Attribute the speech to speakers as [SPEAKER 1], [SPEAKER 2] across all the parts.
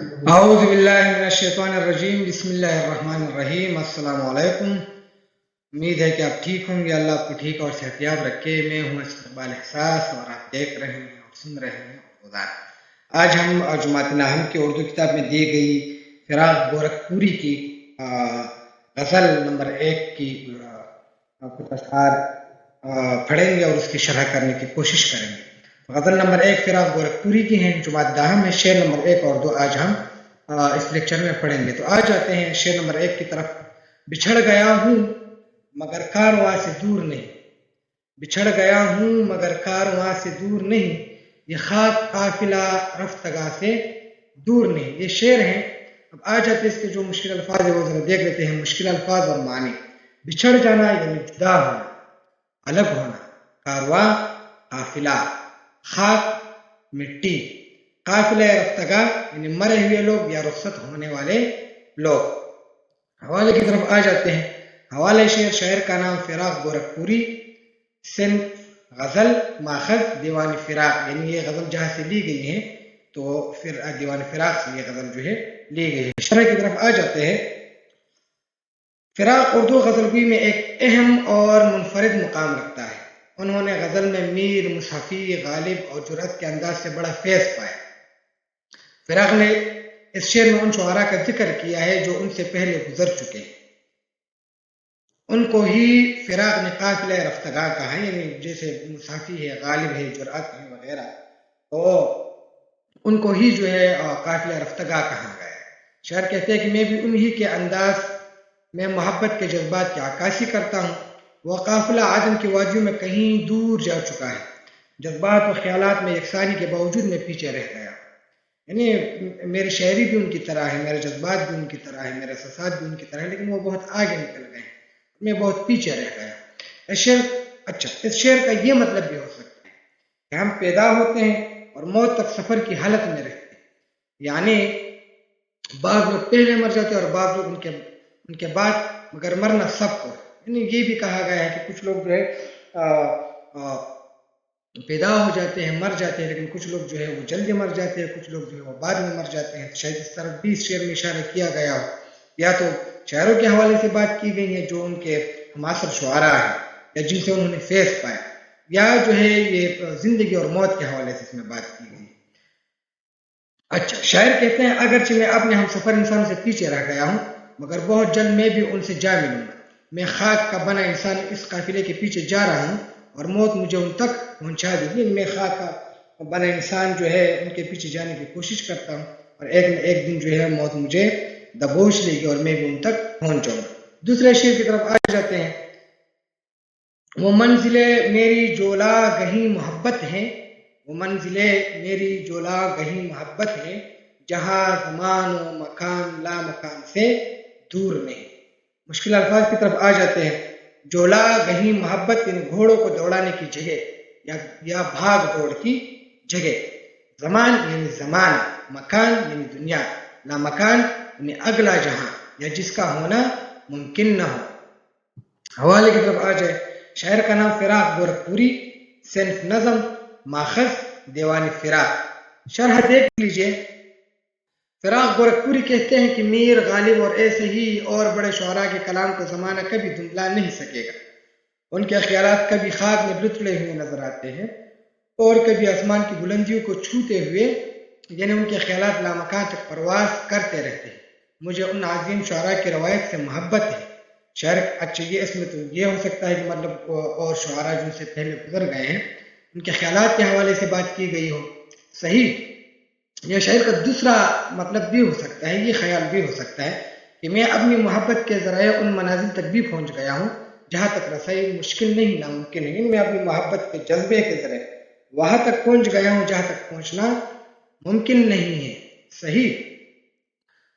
[SPEAKER 1] اعوذ باللہ من الشیطان الرجیم، بسم اللہ الرحمن الرحیم۔ السلام علیکم۔ امید ہے کہ آپ ٹھیک ہوں گے، اللہ آپ کو ٹھیک اور صحتیاب رکھے۔ میں ہوں استقبال احساس اور آپ دیکھ رہے ہیں اور سن رہے ہیں خدا۔ آج ہم جماعت ناہم کی اردو کتاب میں دی گئی فراق گورکھپوری کی غزل نمبر 1 کی اشعار پڑھیں گے اور اس کی شرح کرنے کی کوشش کریں گے۔ غزل نمبر 1 فراق گورکھپوری کی ہیں، جماعت ناہم ہے۔ شعر نمبر 1 اور 2 آج ہم اس لیکچر میں پڑھیں گے۔ تو آج آتے ہیں شعر نمبر 1 کی طرف۔ بچھڑ گیا ہوں مگر کارواں سے دور نہیں، بچھڑ گیا ہوں مگر کارواں سے دور نہیں، یہ خاک قافلہ رفتگاں سے دور نہیں۔ یہ شعر ہیں۔ اب آ جاتے اس کے جو مشکل الفاظ ہے وہ ذرا دیکھ لیتے ہیں، مشکل الفاظ اور معنی۔ بچھڑ جانا یعنی جدا ہونا، الگ ہونا، کارواں قافلہ، خاک مٹی، قافلہ رفتگاں یعنی مرے ہوئے لوگ یا رخصت ہونے والے لوگ۔ حوالے کی طرف آ جاتے ہیں۔ حوالے شعر، شاعر کا نام فراق گورکھپوری، صنف غزل، ماخذ دیوان فراق، یعنی یہ غزل جہاں سے لی گئی ہے تو پھر دیوان فراق سے یہ غزل جو ہے لی گئی ہے۔ شرح کی طرف آ جاتے ہیں۔ فراق اردو غزلگوئی میں ایک اہم اور منفرد مقام رکھتا ہے۔ انہوں نے غزل میں میر، مصحفی، غالب اور جرأت کے انداز سے بڑا فیض پایا۔ فراق نے اس شعر میں ان شعراء کا ذکر کیا ہے جو ان سے پہلے گزر چکے ہیں، ان کو ہی فراق نے قافلہ رفتگاں کہا ہے، یعنی جیسے مصحفی ہے، غالب ہے، جرأت ہے وغیرہ، تو ان کو ہی جو ہے قافلہ رفتگاں کہا گیا ہے۔ شاعر کہتے ہیں کہ میں بھی انہی کے انداز میں محبت کے جذبات کی عکاسی کرتا ہوں۔ وہ قافلہ عدم کی وادیوں میں کہیں دور جا چکا ہے، جذبات و خیالات میں یکسانی کے باوجود میں پیچھے رہ گیا، یعنی میری شاعری بھی ان کی طرح ہے، میرے جذبات بھی ان کی طرح ہے، میرے احساسات بھی ان کی طرح ہے، لیکن وہ بہت آگے نکل گئے ہیں، میں بہت پیچھے رہ گیا۔ اس شعر کا یہ مطلب بھی ہو سکتا ہے کہ ہم پیدا ہوتے ہیں اور موت تک سفر کی حالت میں رہتے ہیں، یعنی بعض لوگ پہلے مر جاتے ہیں اور بعض لوگ ان کے بعد، مگر مرنا سب کو ہے۔ یعنی یہ بھی کہا گیا ہے کہ کچھ لوگ جو ہے پیدا ہو جاتے ہیں، مر جاتے ہیں، لیکن کچھ لوگ جو ہے وہ جلدی مر جاتے ہیں، کچھ لوگ جو ہے وہ بعد میں مر جاتے ہیں۔ شاید اس طرف بھی اس شعر میں اشارہ کیا گیا ہو، یا تو شاعروں کے حوالے سے بات کی گئی ہے جو ان کے معاصر شعراء ہیں یا جن سے انہوں نے فیض پایا، یا جو ہے یہ زندگی اور موت کے حوالے سے اس میں بات کی گئی۔ شاعر کہتے ہیں اگرچہ میں اپنے ہم سفر انسان سے پیچھے رہ گیا ہوں، مگر بہت جلد میں بھی ان سے جا ملوں گا۔ میں خاک کا بنا انسان اس قافلے کے پیچھے جا رہا ہوں اور موت مجھے ان تک پہنچا دے گی۔ میں خاک کا بنا انسان جو ہے ان کے پیچھے جانے کی کوشش کرتا ہوں اور ایک دن جو ہے موت مجھے دبوچ لے گی اور میں بھی ان تک پہنچ جاؤں گا۔ دوسرے شعر کی طرف آ جاتے ہیں۔ وہ منزلیں میری جولا گہی محبت ہیں، وہ منزلیں میری جولا گہی محبت ہیں، جہاں زمان و مکان لا مکان سے دور نہیں۔ مشکل الفاظ کی طرف آ جاتے ہیں۔ جولا گہی محبت یعنی گھوڑوں کو دوڑانے کی جگہ یا بھاگ دوڑ کی جگہ، زمان یعنی زمانہ، مکان یعنی دنیا، لا مکان یعنی اگلا جہاں یا جس کا ہونا ممکن نہ ہو۔ حوالے کی طرف آ جائے۔ شاعر کا نام فراق گورکھپوری، صنف نظم، ماخذ دیوان فراق۔ شرح دیکھ لیجئے۔ فراق گورکھپوری کہتے ہیں کہ میر، غالب اور ایسے ہی اور بڑے شعراء کے کلام کا زمانہ کبھی دھندلا نہیں سکے گا۔ ان کے خیالات کبھی خاک میں لتڑے ہوئے نظر آتے ہیں اور کبھی آسمان کی بلندیوں کو چھوتے ہوئے، یعنی ان کے خیالات لامکان تک پرواز کرتے رہتے ہیں۔ مجھے ان عظیم شعراء کی روایت سے محبت ہے۔ شاعر یہ اس میں تو یہ ہو سکتا ہے کہ مطلب اور شعراء جن سے پہلے گزر گئے ہیں ان کے خیالات کے حوالے سے بات کی گئی ہو، صحیح۔ یہ شاعر کا دوسرا مطلب بھی ہو سکتا ہے، یہ خیال بھی ہو سکتا ہے کہ میں اپنی محبت کے ذرائع ان منازل تک بھی پہنچ گیا ہوں جہاں تک رسائی مشکل نہیں ناممکن ہے، میں اپنی محبت کے جذبے کے ذریعے وہاں تک پہنچ گیا ہوں جہاں تک پہنچنا ممکن نہیں ہے، صحیح۔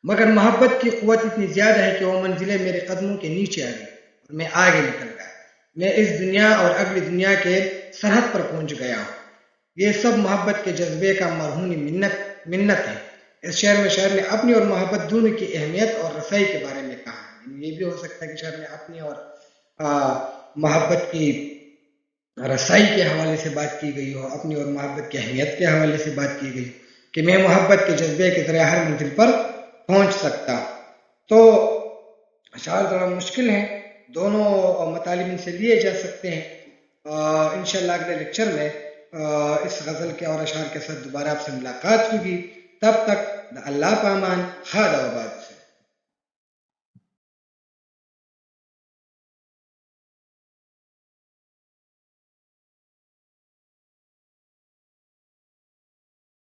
[SPEAKER 1] مگر محبت کی قوت اتنی زیادہ ہے کہ وہ منزلیں میرے قدموں کے نیچے آ گئی اور میں آگے نکل گیا، میں اس دنیا اور اگلی دنیا کے سرحد پر پہنچ گیا ہوں۔ یہ سب محبت کے جذبے کا مرہون منت ہے۔ اس شعر میں شاعر نے اپنی اور محبت دونوں کی اہمیت اور رسائی کے بارے میں کہا ہے۔ یہ بھی ہو سکتا ہے کہ شاعر نے اپنی اور محبت کی رسائی کے حوالے سے بات کی گئی ہو، اپنی اور محبت کی اہمیت کے حوالے سے بات کی گئی۔ کہ میں محبت کے جذبے کے ذریعے ہر منزل پر پہنچ سکتا ہوں. تو اشعار تھوڑا مشکل ہیں، دونوں مطالب ان سے لیے جا سکتے ہیں. انشاءاللہ اگلے لیکچر میں اس غزل کے اور اشعار کے ساتھ دوبارہ آپ سے ملاقات ہوگی. تب تک اللہ پامان، خدا آباد.